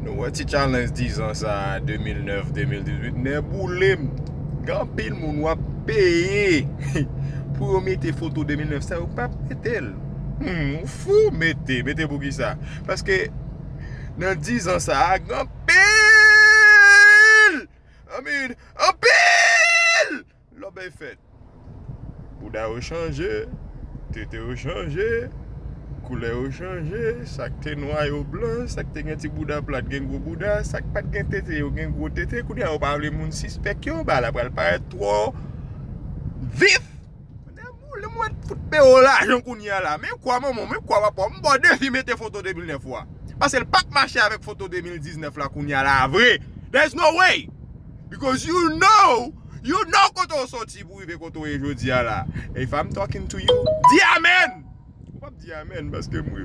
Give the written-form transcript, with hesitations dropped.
Nou wè ti challenge 10 ans sa 2009, 2018, ne boulem. Gan pil moun wap peye pour mettre photo 2009 ça ou pas metel. Fou mettez pour qui ça? Parce que dans 10 ans ça gan pile. En pile. L'obé fait. Bouddha a changé, tété a changé, couleur a changé, sac te noir ou blanc, sac te gen ti Bouddha plat gen gros Bouddha, sac pas gen tété yo gen gros tété, kounya ou parle moun suspect yo, ba la pral paraître trop vif. Le moi fout péo l'argent kounya là, mais quoi maman, mais quoi papa, m'bon défi mettre photo 2009 fois. Parce que le pas marcher avec photo 2019 là kounya là vrai. There's no way. Because you know quand on sorti pour arriver quand on est aujourd'hui là. If I'm talking to you, dis amen. Ou pas dire amen parce que moi